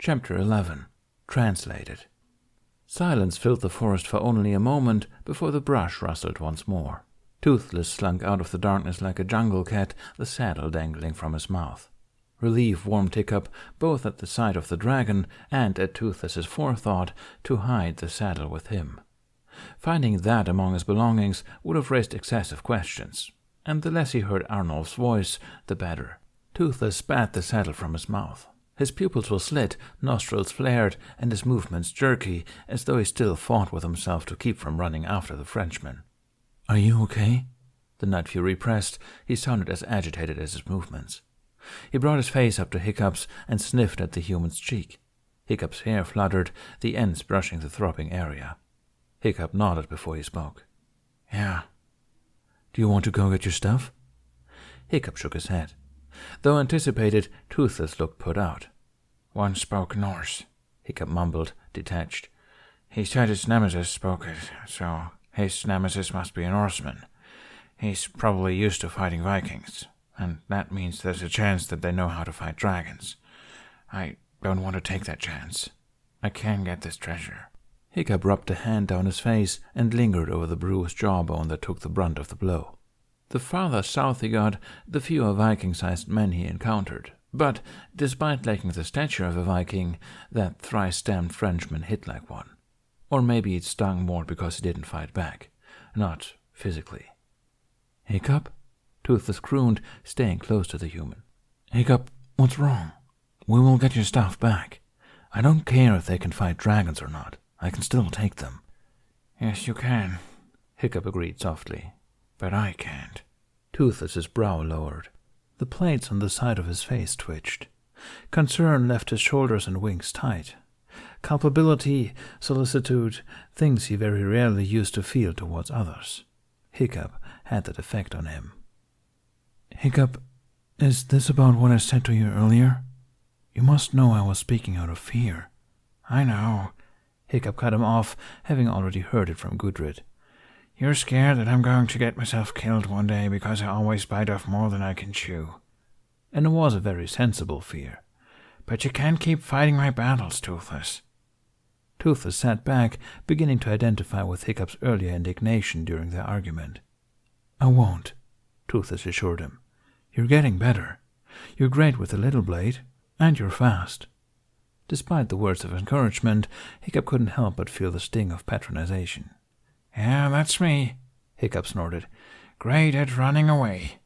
Chapter 11. Translated. Silence filled the forest for only a moment before the brush rustled once more. Toothless slunk out of the darkness like a jungle cat, the saddle dangling from his mouth. Relief warmed Hiccup both at the sight of the dragon and at Toothless's forethought to hide the saddle with him. Finding that among his belongings would have raised excessive questions, and the less he heard Arnulf's voice, the better. Toothless spat the saddle from his mouth. His pupils were slit, nostrils flared, and his movements jerky, as though he still fought with himself to keep from running after the Frenchman. "Are you okay?" The Night Fury pressed. He sounded as agitated as his movements. He brought his face up to Hiccup's and sniffed at the human's cheek. Hiccup's hair fluttered, the ends brushing the throbbing area. Hiccup nodded before he spoke. "Yeah." "Do you want to go get your stuff?" Hiccup shook his head. Though anticipated, Toothless looked put out. "One spoke Norse," Hiccup mumbled, detached. "He said his nemesis spoke it, so his nemesis must be a Norseman. He's probably used to fighting Vikings, and that means there's a chance that they know how to fight dragons. I don't want to take that chance. I can get this treasure." Hiccup rubbed a hand down his face and lingered over the bruised jawbone that took the brunt of the blow. The farther south he got, the fewer Viking-sized men he encountered, but, despite lacking the stature of a Viking, that thrice-damned Frenchman hit like one. Or maybe it stung more because he didn't fight back, not physically. "Hiccup?" Toothless crooned, staying close to the human. "Hiccup, what's wrong? We will get your stuff back. I don't care if they can fight dragons or not. I can still take them." "Yes, you can," Hiccup agreed softly. "But I can't." Toothless's brow lowered. The plates on the side of his face twitched. Concern left his shoulders and wings tight. Culpability, solicitude, things he very rarely used to feel towards others. Hiccup had that effect on him. "Hiccup, is this about what I said to you earlier? You must know I was speaking out of fear." "I know." Hiccup cut him off, having already heard it from Gudrid. "You're scared that I'm going to get myself killed one day because I always bite off more than I can chew." And it was a very sensible fear. "But you can't keep fighting my battles, Toothless." Toothless sat back, beginning to identify with Hiccup's earlier indignation during their argument. "I won't," Toothless assured him. "You're getting better. You're great with the little blade, and you're fast." Despite the words of encouragement, Hiccup couldn't help but feel the sting of patronization. "Yeah, that's me," Hiccup snorted. "Great at running away."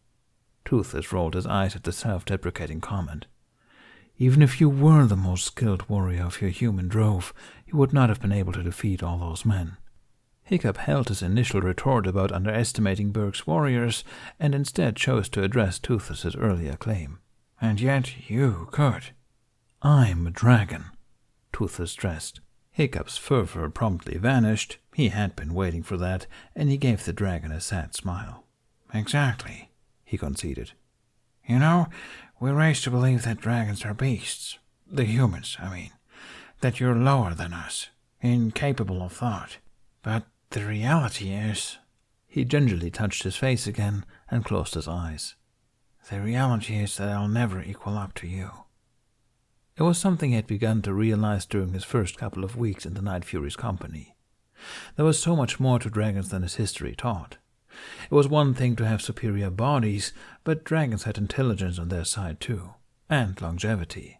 Toothless rolled his eyes at the self-deprecating comment. "Even if you were the most skilled warrior of your human drove, you would not have been able to defeat all those men." Hiccup held his initial retort about underestimating Berg's warriors, and instead chose to address Toothless's earlier claim. "And yet you could." "I'm a dragon," Toothless stressed. Hiccup's fervor promptly vanished. He had been waiting for that, and he gave the dragon a sad smile. "Exactly," he conceded. "You know, we're raised to believe that dragons are beasts. The humans, I mean. That you're lower than us, incapable of thought. But the reality is..." He gingerly touched his face again and closed his eyes. "The reality is that I'll never equal up to you." It was something he had begun to realize during his first couple of weeks in the Night Fury's company. There was so much more to dragons than his history taught. It was one thing to have superior bodies, but dragons had intelligence on their side too, and longevity,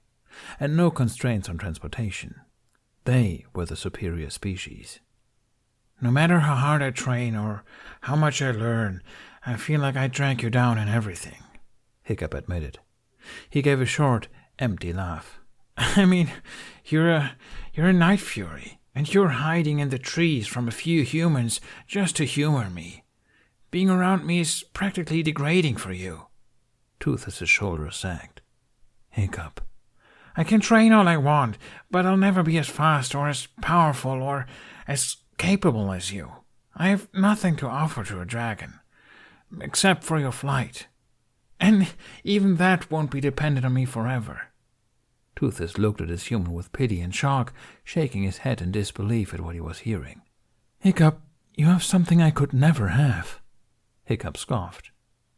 and no constraints on transportation. They were the superior species. "No matter how hard I train or how much I learn, I feel like I drag you down in everything," Hiccup admitted. He gave a short, empty laugh. "I mean, you're a Night Fury, and you're hiding in the trees from a few humans just to humor me. Being around me is practically degrading for you." Toothless's shoulders sagged. "Hiccup, I can train all I want, but I'll never be as fast or as powerful or as capable as you. I have nothing to offer to a dragon, except for your flight. And even that won't be dependent on me forever." Toothless looked at his human with pity and shock, shaking his head in disbelief at what he was hearing. "Hiccup, you have something I could never have." Hiccup scoffed.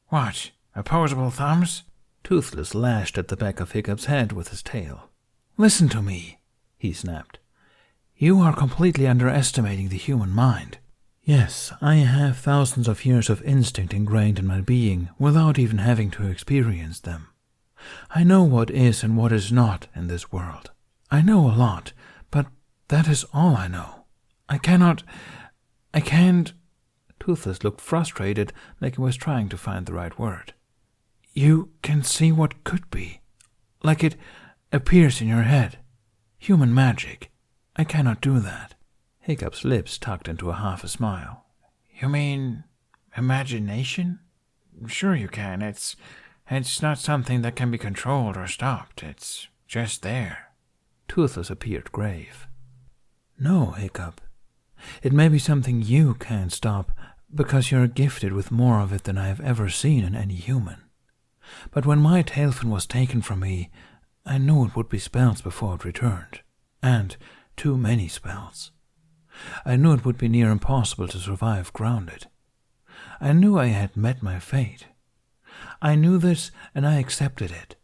"What, opposable thumbs?" Toothless lashed at the back of Hiccup's head with his tail. Listen to me, he snapped. You are completely underestimating the human mind. Yes, I have thousands of years of instinct ingrained in my being without even having to experience them. I know what is and what is not in this world. I know a lot, but that is all I know. I can't. Toothless looked frustrated, like he was trying to find the right word. You can see what could be, like it appears in your head. Human magic. I cannot do that. Hiccup's lips tucked into half a smile. You mean imagination? Sure you can. It's not something that can be controlled or stopped. It's just there. Toothless appeared grave. No, Hiccup. It may be something you can't stop because you're gifted with more of it than I have ever seen in any human. But when my tailfin was taken from me, I knew it would be spells before it returned. And too many spells. I knew it would be near impossible to survive grounded. I knew I had met my fate. I knew this, and I accepted it.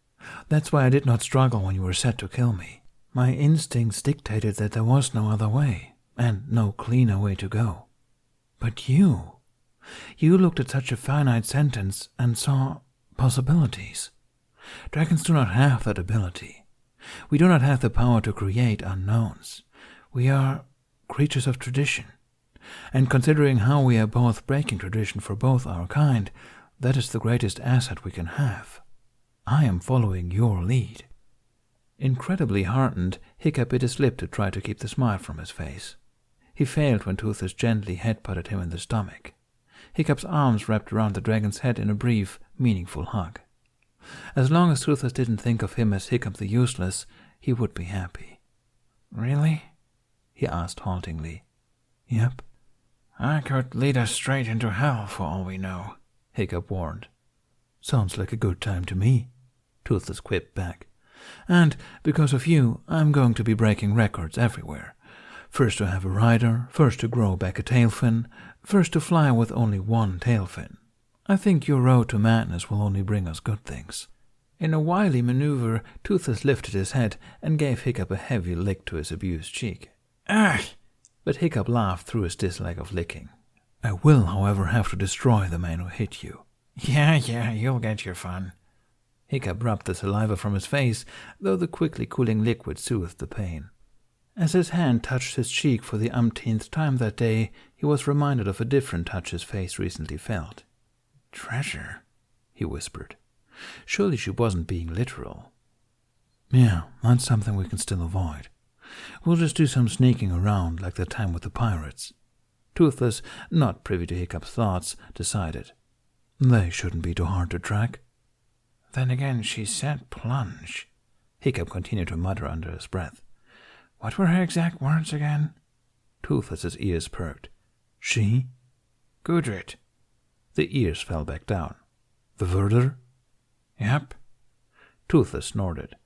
That's why I did not struggle when you were set to kill me. My instincts dictated that there was no other way, and no cleaner way to go. But you looked at such a finite sentence and saw possibilities. Dragons do not have that ability. We do not have the power to create unknowns. We are creatures of tradition. And considering how we are both breaking tradition for both our kind, that is the greatest asset we can have. I am following your lead. Incredibly heartened, Hiccup bit his lip to try to keep the smile from his face. He failed when Toothless gently headbutted him in the stomach. Hiccup's arms wrapped around the dragon's head in a brief, meaningful hug. As long as Toothless didn't think of him as Hiccup the Useless, he would be happy. Really? He asked haltingly. Yep. I could lead us straight into hell for all we know, Hiccup warned. Sounds like a good time to me, Toothless quipped back. And because of you, I'm going to be breaking records everywhere. First to have a rider, first to grow back a tailfin, first to fly with only one tailfin. I think your road to madness will only bring us good things. In a wily maneuver, Toothless lifted his head and gave Hiccup a heavy lick to his abused cheek. Ah! But Hiccup laughed through his dislike of licking. I will, however, have to destroy the man who hit you. Yeah, you'll get your fun. Hiccup rubbed the saliva from his face, though the quickly cooling liquid soothed the pain. As his hand touched his cheek for the umpteenth time that day, he was reminded of a different touch his face recently felt. Treasure, he whispered. Surely she wasn't being literal. Yeah, that's something we can still avoid. We'll just do some sneaking around like that time with the pirates. Toothless, not privy to Hiccup's thoughts, decided. They shouldn't be too hard to track. Then again, she said plunge. Hiccup continued to mutter under his breath. What were her exact words again? Toothless's ears perked. She? Gudrid. The ears fell back down. The Verder? Yep. Toothless snorted.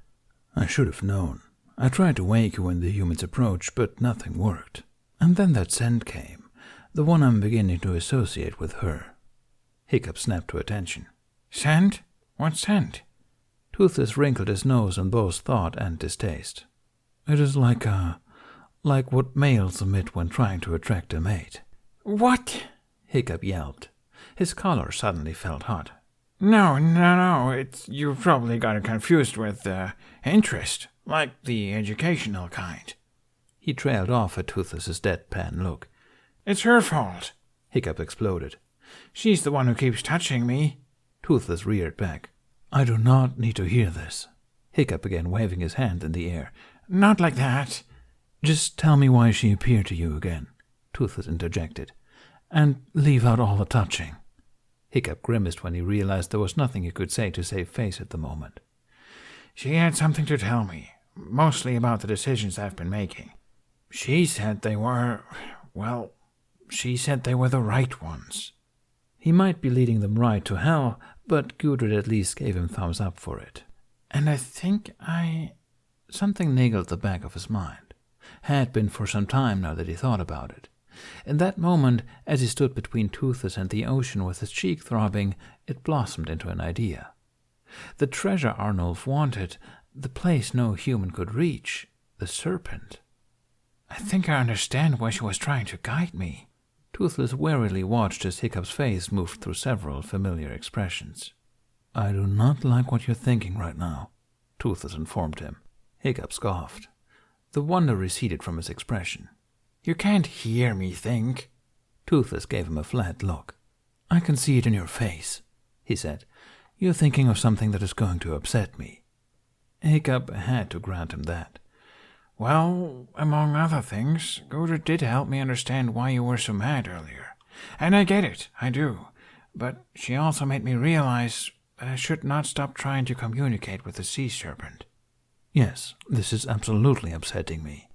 I should have known. I tried to wake you when the humans approached, but nothing worked. And then that scent came, the one I'm beginning to associate with her. Hiccup snapped to attention. Scent? What scent? Toothless wrinkled his nose in both thought and distaste. It is like what males emit when trying to attract a mate. What? Hiccup yelped. His collar suddenly felt hot. No, you probably got it confused with interest, like the educational kind. He trailed off at Toothless's deadpan look. It's her fault, Hiccup exploded. She's the one who keeps touching me. Toothless reared back. I do not need to hear this. Hiccup began waving his hand in the air. Not like that. Just tell me why she appeared to you again, Toothless interjected. And leave out all the touching. Hiccup grimaced when he realized there was nothing he could say to save face at the moment. She had something to tell me, mostly about the decisions I've been making. She said they were the right ones. He might be leading them right to hell, but Gudrid at least gave him thumbs up for it. And I think Something niggled the back of his mind. Had been for some time now that he thought about it. In that moment, as he stood between Toothless and the ocean with his cheek throbbing, it blossomed into an idea. The treasure Arnulf wanted, the place no human could reach, the serpent. I think I understand why she was trying to guide me. Toothless warily watched as Hiccup's face moved through several familiar expressions. I do not like what you're thinking right now, Toothless informed him. Hiccup scoffed. The wonder receded from his expression. You can't hear me think. Toothless gave him a flat look. I can see it in your face, he said. You're thinking of something that is going to upset me. Hiccup had to grant him that. Well, among other things, Gudrid did help me understand why you were so mad earlier. And I get it, I do. But she also made me realize that I should not stop trying to communicate with the sea serpent. Yes, this is absolutely upsetting me.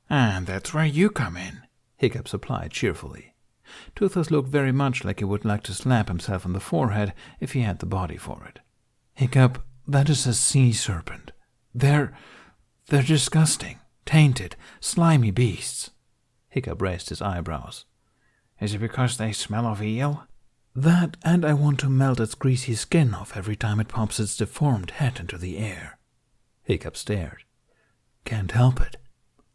And that's where you come in, Hiccup supplied cheerfully. Toothless looked very much like he would like to slap himself on the forehead if he had the body for it. Hiccup, that is a sea serpent. They're disgusting, tainted, slimy beasts. Hiccup raised his eyebrows. Is it because they smell of eel? That, and I want to melt its greasy skin off every time it pops its deformed head into the air. Hiccup stared. Can't help it.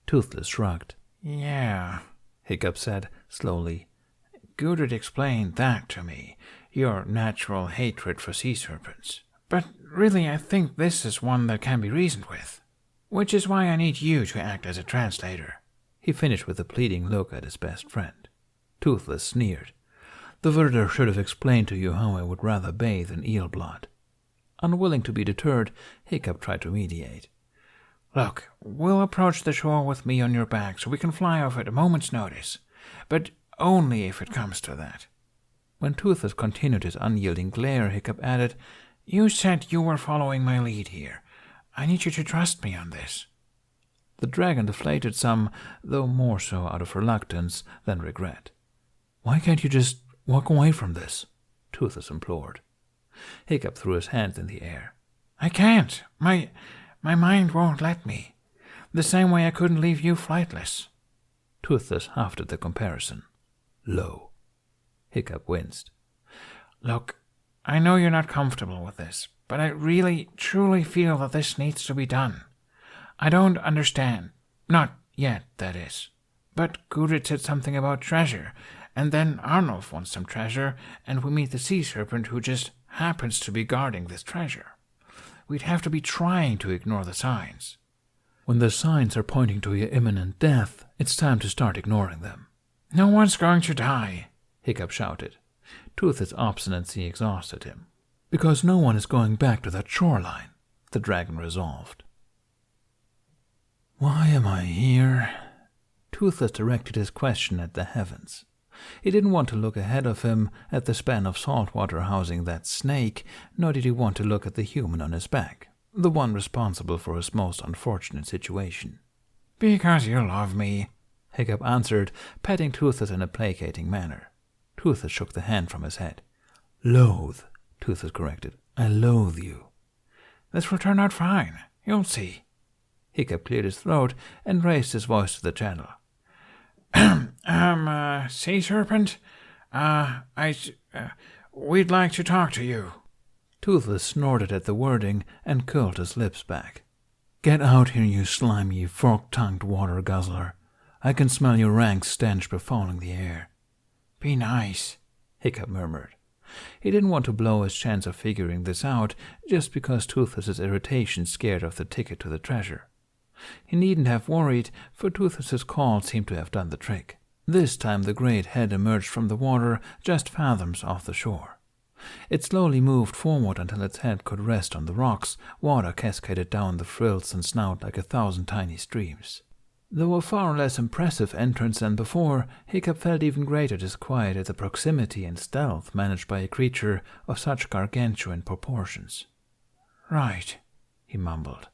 Toothless shrugged. Yeah, Hiccup said slowly. Gudrid explained that to me, your natural hatred for sea serpents. But really I think this is one that can be reasoned with. Which is why I need you to act as a translator. He finished with a pleading look at his best friend. Toothless sneered. The Verder should have explained to you how I would rather bathe in eel blood. Unwilling to be deterred, Hiccup tried to mediate. Look, we'll approach the shore with me on your back so we can fly off at a moment's notice. But only if it comes to that. When Toothless continued his unyielding glare, Hiccup added, You said you were following my lead here. I need you to trust me on this. The dragon deflated some, though more so out of reluctance than regret. Why can't you just walk away from this? Toothless implored. Hiccup threw his hands in the air. I can't. My mind won't let me. The same way I couldn't leave you flightless. Toothless huffed at the comparison. Low. Hiccup winced. Look, I know you're not comfortable with this, but I really, truly feel that this needs to be done. I don't understand. Not yet, that is. But Gudrid said something about treasure, and then Arnulf wants some treasure, and we meet the sea serpent who just happens to be guarding this treasure. We'd have to be trying to ignore the signs. When the signs are pointing to your imminent death, it's time to start ignoring them. No one's going to die, Hiccup shouted. Toothless obstinacy exhausted him. Because no one is going back to that shoreline, the dragon resolved. Why am I here? Toothless directed his question at the heavens. He didn't want to look ahead of him at the span of salt water housing that snake, nor did he want to look at the human on his back, the one responsible for his most unfortunate situation. Because you love me, Hiccup answered, patting Toothless in a placating manner. Toothless shook the hand from his head. Loathe, Toothless corrected. I loathe you. This will turn out fine. You'll see. Hiccup cleared his throat and raised his voice to the channel. Sea serpent? We'd like to talk to you. Toothless snorted at the wording and curled his lips back. Get out here, you slimy, fork-tongued water guzzler. I can smell your rank stench befouling the air. Be nice, Hiccup murmured. He didn't want to blow his chance of figuring this out just because Toothless's irritation scared off the ticket to the treasure. He needn't have worried, for Toothless's call seemed to have done the trick. This time the great head emerged from the water just fathoms off the shore. It slowly moved forward until its head could rest on the rocks. Water cascaded down the frills and snout like 1,000 tiny streams. Though a far less impressive entrance than before, Hiccup felt even greater disquiet at the proximity and stealth managed by a creature of such gargantuan proportions. Right, he mumbled.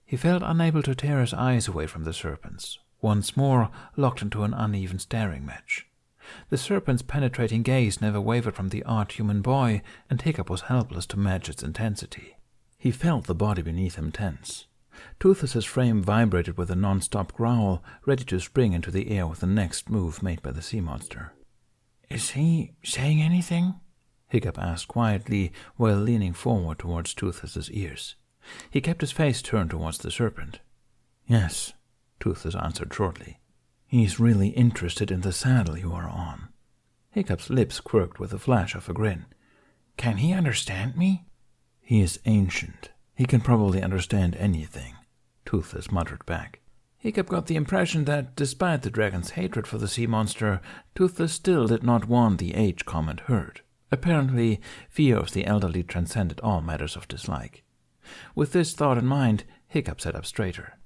He felt unable to tear his eyes away from the serpent's, once more locked into an uneven staring match. The serpent's penetrating gaze never wavered from the odd human boy, and Hiccup was helpless to match its intensity. He felt the body beneath him tense. Toothless's frame vibrated with a non-stop growl, ready to spring into the air with the next move made by the sea monster. Is he saying anything? Hiccup asked quietly while leaning forward towards Toothless's ears. He kept his face turned towards the serpent. "Yes," Toothless answered shortly. "He's really interested in the saddle you are on." Hiccup's lips quirked with a flash of a grin. "Can he understand me?" "He is ancient. He can probably understand anything," Toothless muttered back. Hiccup got the impression that, despite the dragon's hatred for the sea monster, Toothless still did not want the age comment heard. Apparently, fear of the elderly transcended all matters of dislike. With this thought in mind, Hiccup sat up straighter.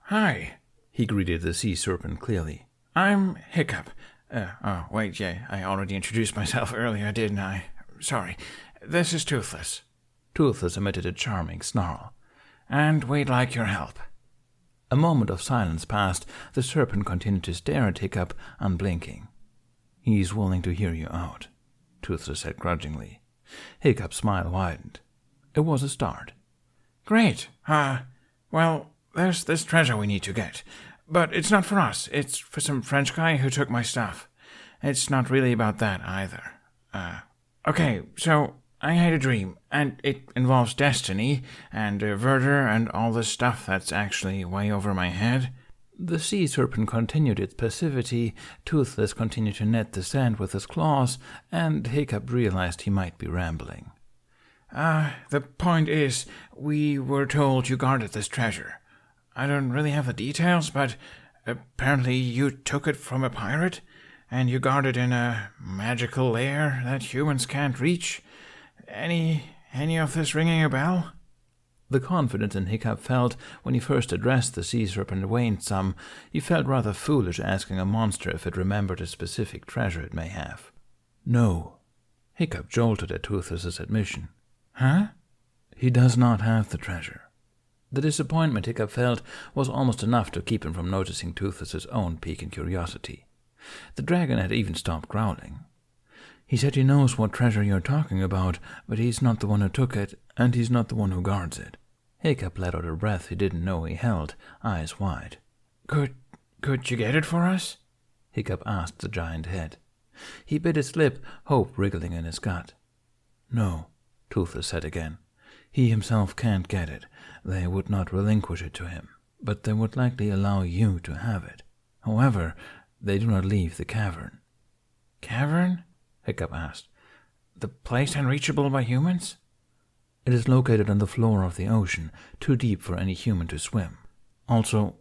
"Hi," he greeted the sea serpent clearly. "I'm Hiccup. I already introduced myself earlier, didn't I? Sorry. This is Toothless." Toothless emitted a charming snarl. "And we'd like your help." A moment of silence passed. The serpent continued to stare at Hiccup, unblinking. "He's willing to hear you out," Toothless said grudgingly. Hiccup's smile widened. It was a start. "Great. Well, there's this treasure we need to get. But it's not for us. It's for some French guy who took my stuff. It's not really about that either. Okay, so I had a dream, and it involves destiny and Verder and all this stuff that's actually way over my head." The sea serpent continued its passivity, Toothless continued to net the sand with his claws, and Hiccup realized he might be rambling. The point is, we were told you guarded this treasure. I don't really have the details, but apparently you took it from a pirate, and you guard it in a magical lair that humans can't reach. Any of this ringing a bell?" The confidence in Hiccup felt when he first addressed the sea serpent waned some. He felt rather foolish asking a monster if it remembered a specific treasure it may have. "No." Hiccup jolted at Toothless's admission. "Huh?" "He does not have the treasure." The disappointment Hiccup felt was almost enough to keep him from noticing Toothless's own pique and curiosity. The dragon had even stopped growling. "He said he knows what treasure you're talking about, but he's not the one who took it, and he's not the one who guards it." Hiccup let out a breath he didn't know he held, eyes wide. Could you get it for us?" Hiccup asked the giant head. He bit his lip, hope wriggling in his gut. "No," Toothless said again. "He himself can't get it. They would not relinquish it to him, but they would likely allow you to have it. However, they do not leave the cavern." "Cavern?" Hiccup asked. "The place unreachable by humans?" "It is located on the floor of the ocean, too deep for any human to swim. Also,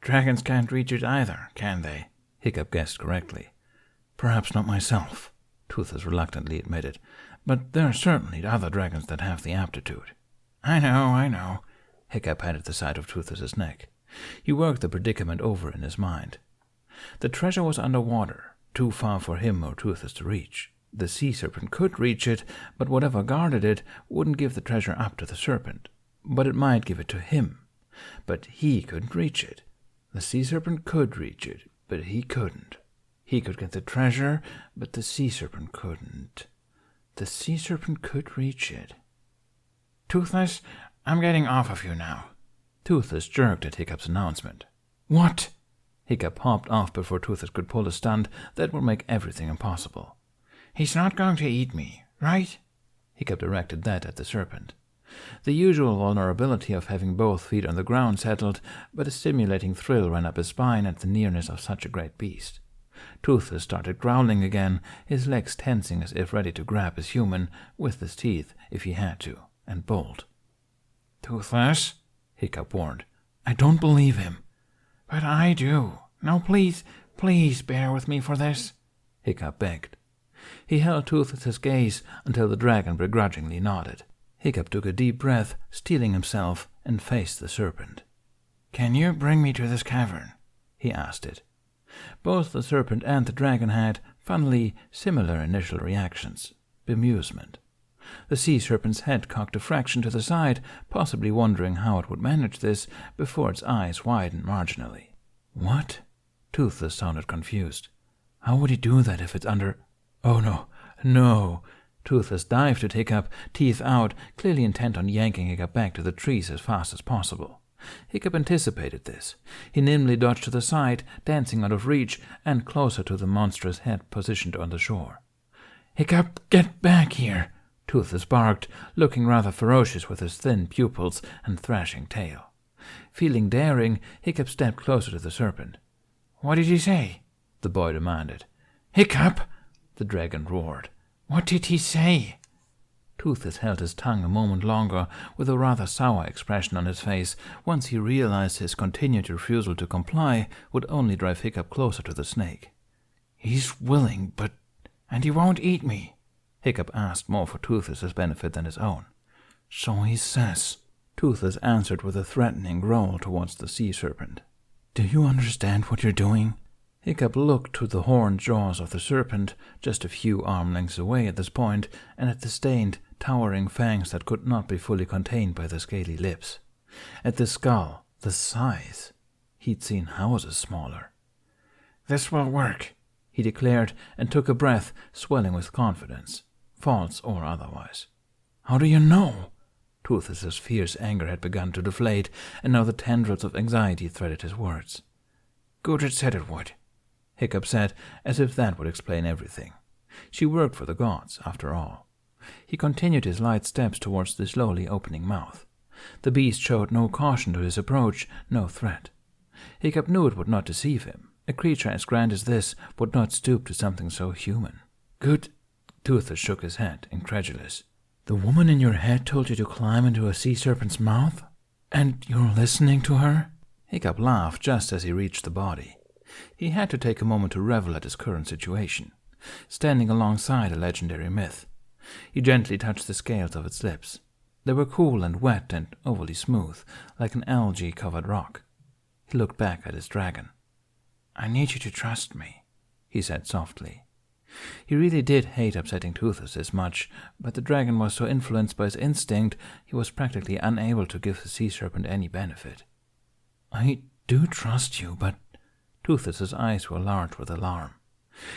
dragons can't reach it either, can they?" Hiccup guessed correctly. "Perhaps not myself," Toothless reluctantly admitted, "but there are certainly other dragons that have the aptitude." I know. Hiccup patted the side of Toothless's neck. He worked the predicament over in his mind. The treasure was underwater, too far for him or Toothless to reach. The sea serpent could reach it, but whatever guarded it wouldn't give the treasure up to the serpent. But it might give it to him. But he couldn't reach it. The sea serpent could reach it, but he couldn't. He could get the treasure, but the sea serpent couldn't. The sea serpent could reach it. "Toothless, I'm getting off of you now." Toothless jerked at Hiccup's announcement. "What?" Hiccup hopped off before Toothless could pull a stunt that would make everything impossible. "He's not going to eat me, right?" Hiccup directed that at the serpent. The usual vulnerability of having both feet on the ground settled, but a stimulating thrill ran up his spine at the nearness of such a great beast. Toothless started growling again, his legs tensing as if ready to grab his human with his teeth if he had to, and bolt. "Toothless," Hiccup warned. "I don't believe him." "But I do. No, please bear with me for this," Hiccup begged. He held Toothless's gaze until the dragon begrudgingly nodded. Hiccup took a deep breath, steeling himself, and faced the serpent. "Can you bring me to this cavern?" he asked it. Both the serpent and the dragon had, funnily, similar initial reactions. Bemusement. The sea serpent's head cocked a fraction to the side, possibly wondering how it would manage this, before its eyes widened marginally. "What?" Toothless sounded confused. "How would he do that if it's under—" "Oh, no!" Toothless dived at Hiccup, teeth out, clearly intent on yanking Hiccup back to the trees as fast as possible. Hiccup anticipated this. He nimbly dodged to the side, dancing out of reach, and closer to the monstrous head positioned on the shore. "Hiccup, get back here!" Toothless barked, looking rather ferocious with his thin pupils and thrashing tail. Feeling daring, Hiccup stepped closer to the serpent. "What did he say?" the boy demanded. "Hiccup!" the dragon roared. "What did he say?" Toothless held his tongue a moment longer, with a rather sour expression on his face, once he realized his continued refusal to comply would only drive Hiccup closer to the snake. "He's willing, but... and he won't eat me?" Hiccup asked, more for Toothless's benefit than his own. "So he says," Toothless answered with a threatening growl towards the sea serpent. "Do you understand what you're doing?" Hiccup looked to the horned jaws of the serpent, just a few arm lengths away at this point, and at the stained, towering fangs that could not be fully contained by the scaly lips. At the skull, the size. He'd seen houses smaller. "This will work," he declared, and took a breath, swelling with confidence, false or otherwise. "How do you know?" Toothless's fierce anger had begun to deflate, and now the tendrils of anxiety threaded his words. "Gudrid said it would," Hiccup said, as if that would explain everything. She worked for the gods, after all. He continued his light steps towards the slowly opening mouth. The beast showed no caution to his approach, no threat. Hiccup knew it would not deceive him. A creature as grand as this would not stoop to something so human. "Good," Toothless shook his head, incredulous. "The woman in your head told you to climb into a sea serpent's mouth? And you're listening to her?" Hiccup laughed just as he reached the body. He had to take a moment to revel at his current situation, standing alongside a legendary myth. He gently touched the scales of its lips. They were cool and wet and overly smooth, like an algae-covered rock. He looked back at his dragon. "I need you to trust me," he said softly. He really did hate upsetting Toothless this much, but the dragon was so influenced by his instinct he was practically unable to give the sea serpent any benefit. "I do trust you, but..." Toothless's eyes were large with alarm.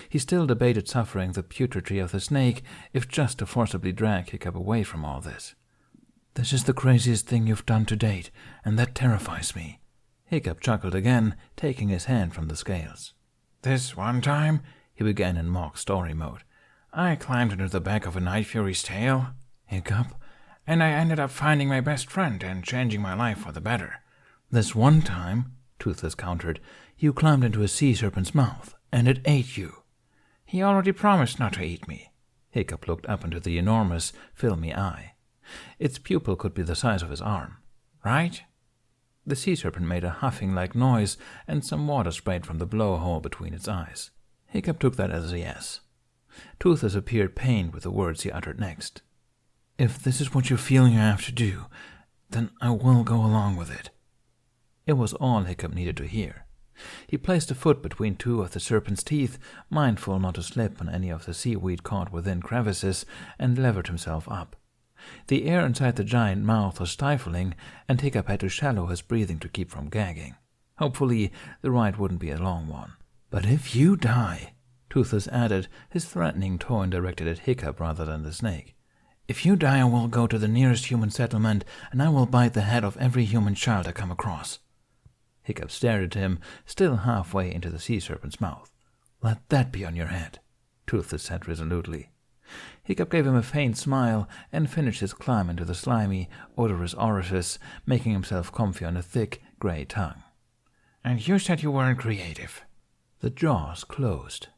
He still debated suffering the putridity of the snake, if just to forcibly drag Hiccup away from all this. "This is the craziest thing you've done to date, and that terrifies me." Hiccup chuckled again, taking his hand from the scales. "This one time," he began in mock story mode, "I climbed into the back of a night fury's tail, Hiccup, and I ended up finding my best friend and changing my life for the better. This one time," Toothless countered, "you climbed into a sea serpent's mouth, and it ate you." "He already promised not to eat me." Hiccup looked up into the enormous, filmy eye. Its pupil could be the size of his arm. "Right?" The sea serpent made a huffing-like noise, and some water sprayed from the blowhole between its eyes. Hiccup took that as a yes. Toothless appeared pained with the words he uttered next. "If this is what you're feeling you have to do, then I will go along with it." It was all Hiccup needed to hear. He placed a foot between two of the serpent's teeth, mindful not to slip on any of the seaweed caught within crevices, and levered himself up. The air inside the giant mouth was stifling, and Hiccup had to shallow his breathing to keep from gagging. Hopefully, the ride wouldn't be a long one. "But if you die," Toothless added, his threatening tone directed at Hiccup rather than the snake. "If you die, I will go to the nearest human settlement, and I will bite the head of every human child I come across." Hiccup stared at him, still halfway into the sea serpent's mouth. "Let that be on your head," Toothless said resolutely. Hiccup gave him a faint smile and finished his climb into the slimy, odorous orifice, making himself comfy on a thick, grey tongue. "And you said you weren't creative." The jaws closed.